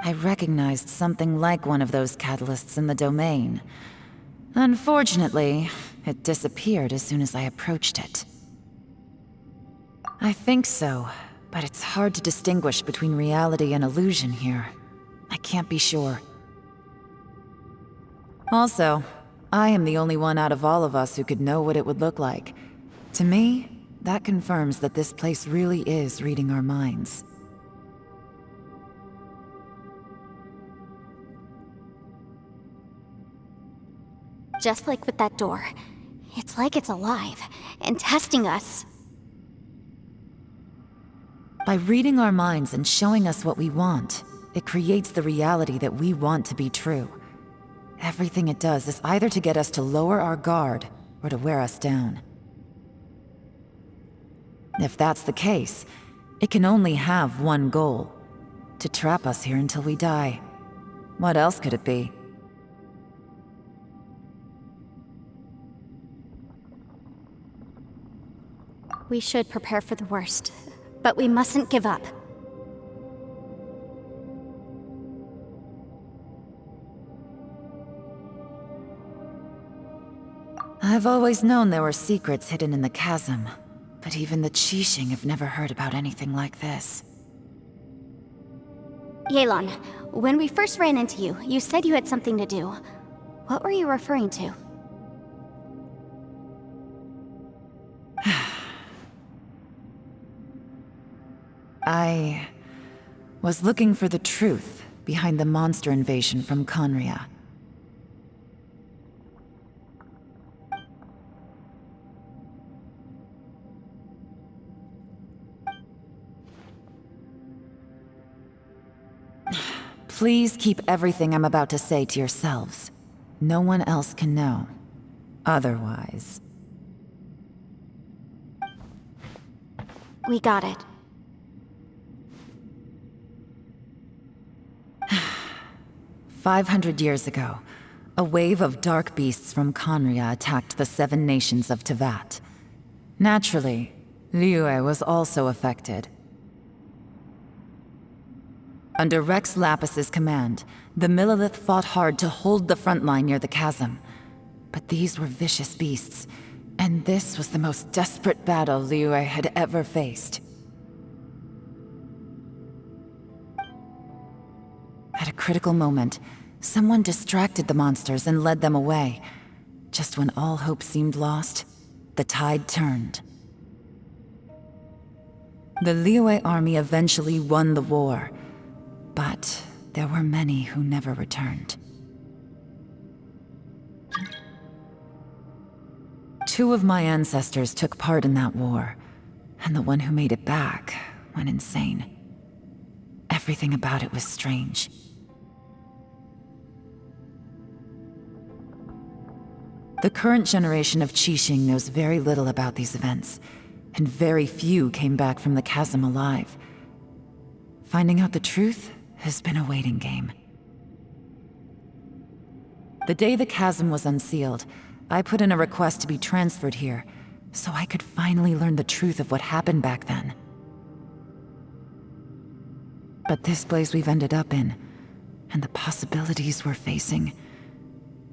I recognized something like one of those catalysts in the domain. Unfortunately, it disappeared as soon as I approached it. I think so, but it's hard to distinguish between reality and illusion here. I can't be sure. Also, I am the only one out of all of us who could know what it would look like. To me, that confirms that this place really is reading our minds.
Just like with that door, it's like it's alive and testing us.
By reading our minds and showing us what we want, it creates the reality that we want to be true. Everything it does is either to get us to lower our guard or to wear us down. If that's the case, it can only have one goal: to trap us here until we die. What else could it be?
We should prepare for the worst, but we mustn't give up.
I've always known there were secrets hidden in the chasm, but even the Qixing have never heard about anything like this.
Yelan, when we first ran into you, you said you had something to do. What were you referring to?
I was looking for the truth behind the monster invasion from Conria. Please keep everything I'm about to say to yourselves. No one else can know. Otherwise...
We got it.
500 years ago, a wave of dark beasts from Conria attacked the 7 nations of Tevat. Naturally, Liyue was also affected. Under Rex Lapis's command, the Millelith fought hard to hold the front line near the chasm. But these were vicious beasts, and this was the most desperate battle Liyue had ever faced. At a critical moment, someone distracted the monsters and led them away. Just when all hope seemed lost, the tide turned. The Liyue army eventually won the war, but there were many who never returned. 2 of my ancestors took part in that war, and the one who made it back went insane. Everything about it was strange. The current generation of Qixing knows very little about these events, and very few came back from the chasm alive. Finding out the truth has been a waiting game. The day the chasm was unsealed, I put in a request to be transferred here, so I could finally learn the truth of what happened back then. But this place we've ended up in, and the possibilities we're facing,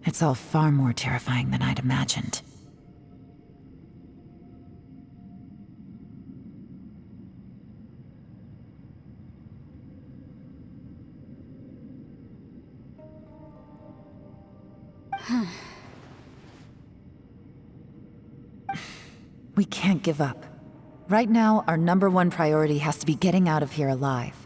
it's all far more terrifying than I'd imagined. We can't give up. Right now, our #1 priority has to be getting out of here alive.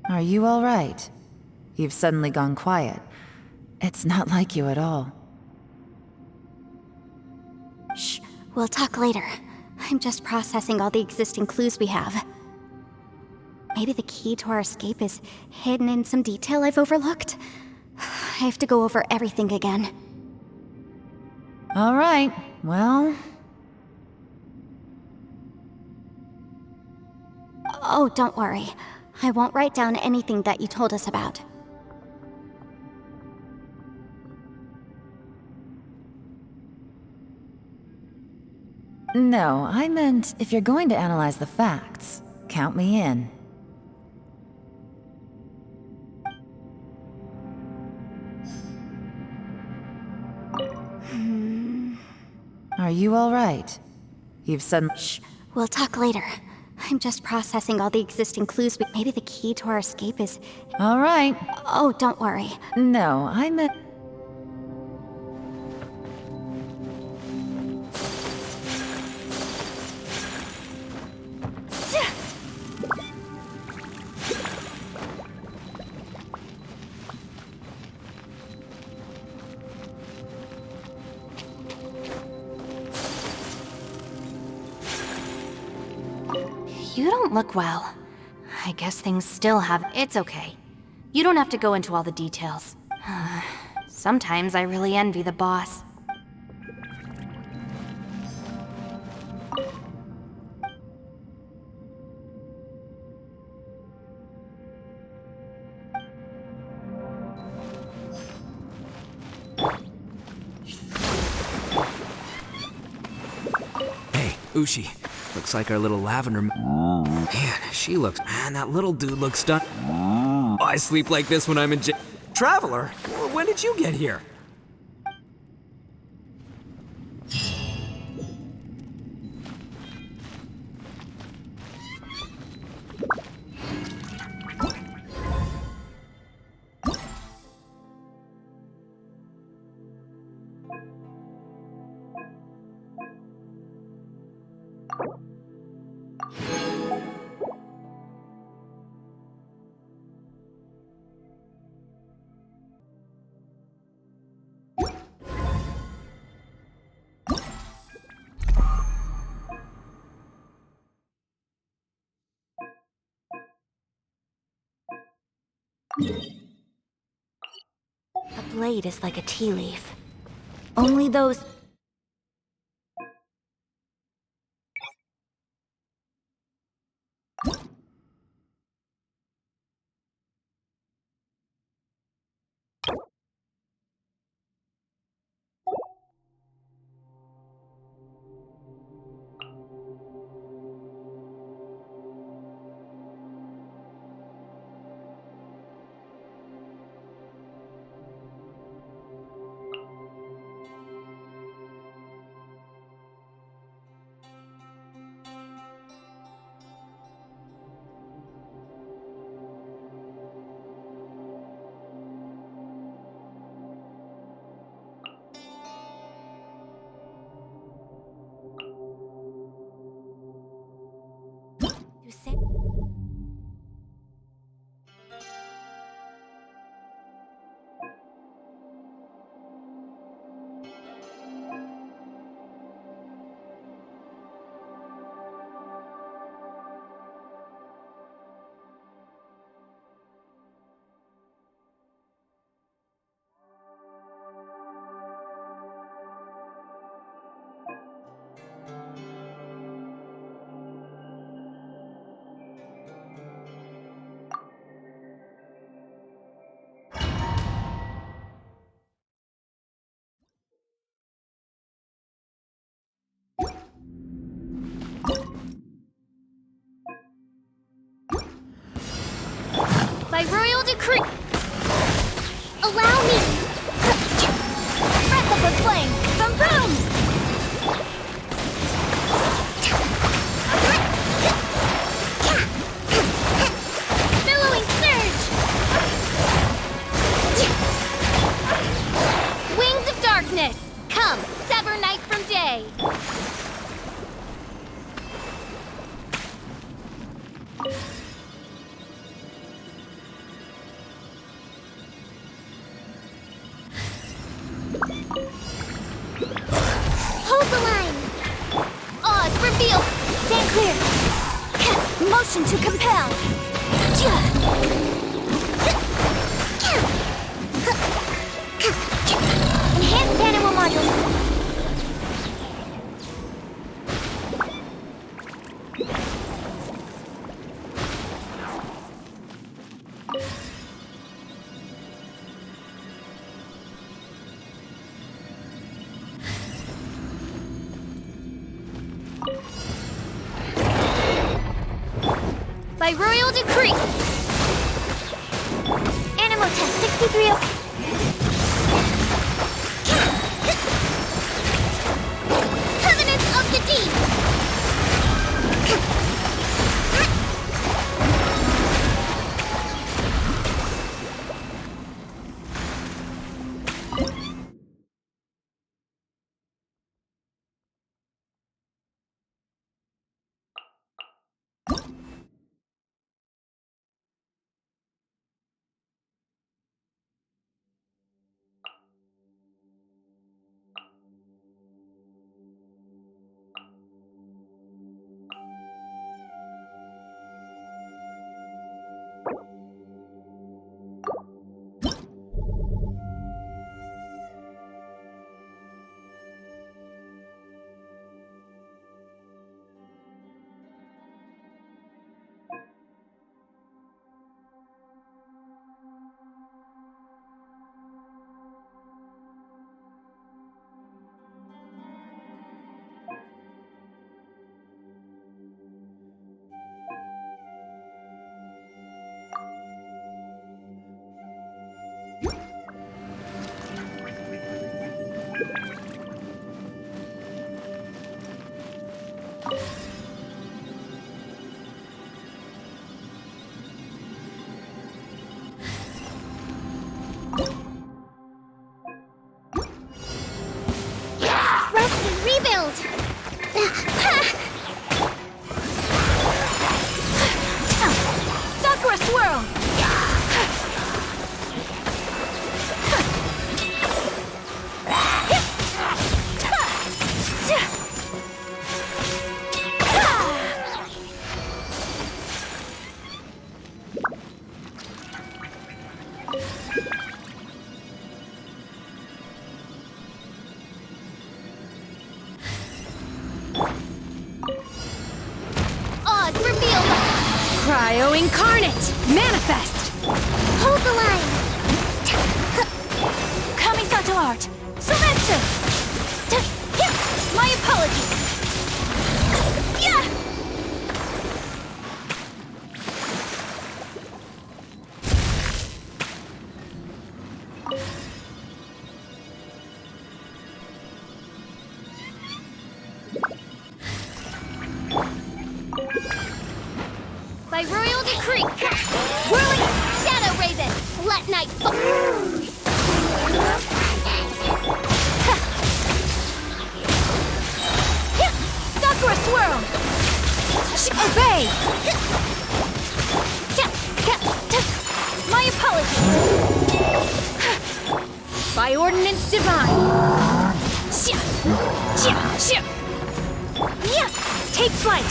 Are you all right? You've suddenly gone quiet. It's not like you at all.
Shh, we'll talk later. I'm just processing all the existing clues we have. Maybe the key to our escape is hidden in some detail I've overlooked. I have to go over everything again.
All right, well...
Oh, don't worry. I won't write down anything that you told us about.
No, I meant if you're going to analyze the facts, count me in. Are you all right? You've suddenly...
Shh, we'll talk later. I'm just processing all the existing clues. Maybe the key to our escape is...
All right.
Oh, don't worry.
No, I meant...
You don't look well. I guess things still have... It's okay. You don't have to go into all the details. Sometimes I really envy the boss.
Hey, Ushi. Looks like our little lavender... Man, she looks... Man, that little dude looks done... Oh, I sleep like this when I'm in Traveler, when did you get here?
A blade is like a tea leaf. Only those...
decree! Allow me!
Breath of the flame! Boom boom!
Billowing surge! Wings of darkness! Come, sever night from day! Hold the line! Oz, reveal!
Stand clear. Motion to compel. Enhanced animal modules.
By royal decree!
Animal test 63.
Covenants of the deep! Rest and rebuild!
Sakura swirl.
Oz, reveal!
Cryo incarnate! Manifest!
Hold the line!
Kamisato art. Sumetsu.
My apologies! Yeah! By royal decree! Whirling Shadow Raven! Let night
Sakura swirl. Obey.
My apologies!
By ordinance divine! Take flight!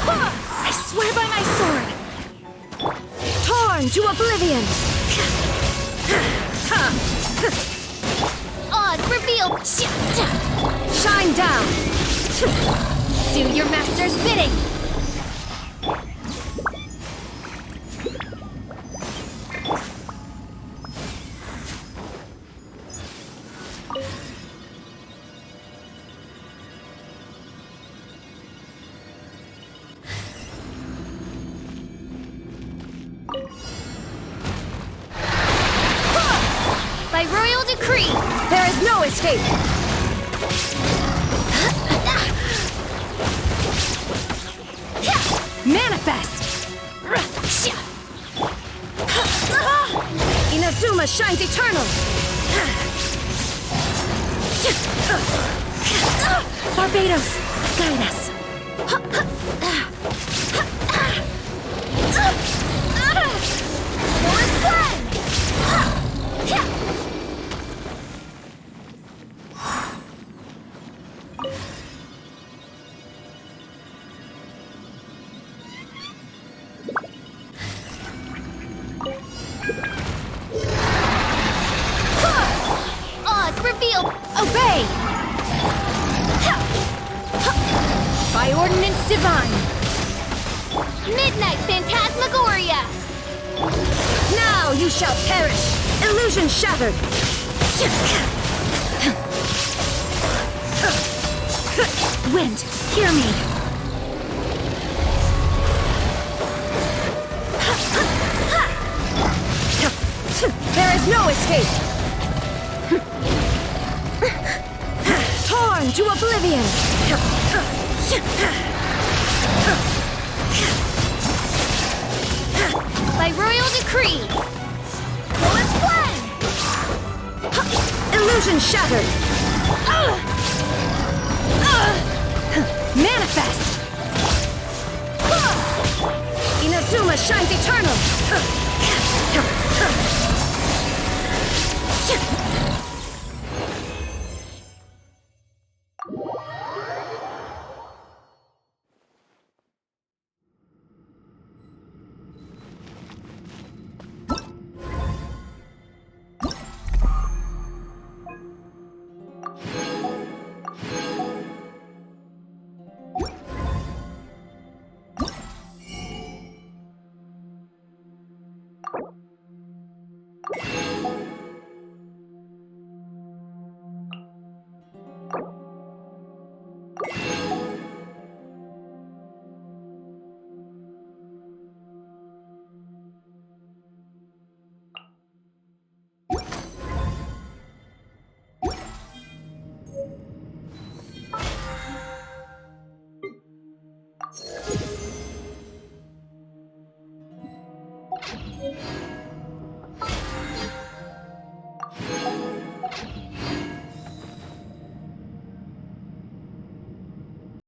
I swear by my sword! Torn to oblivion!
Oz, reveal!
Shine down!
Do your master's bidding! By royal decree,
There is no escape! Manifest! Inazuma shines eternal! Barbados, guide us!
Forest Glen! Oz, reveal!
Obey! By ordinance divine!
Midnight Phantasmagoria!
Now you shall perish! Illusion shattered! Wind, hear me! There is no escape! Torn to oblivion!
By royal decree! Forest Glen!
Illusion shattered! Manifest!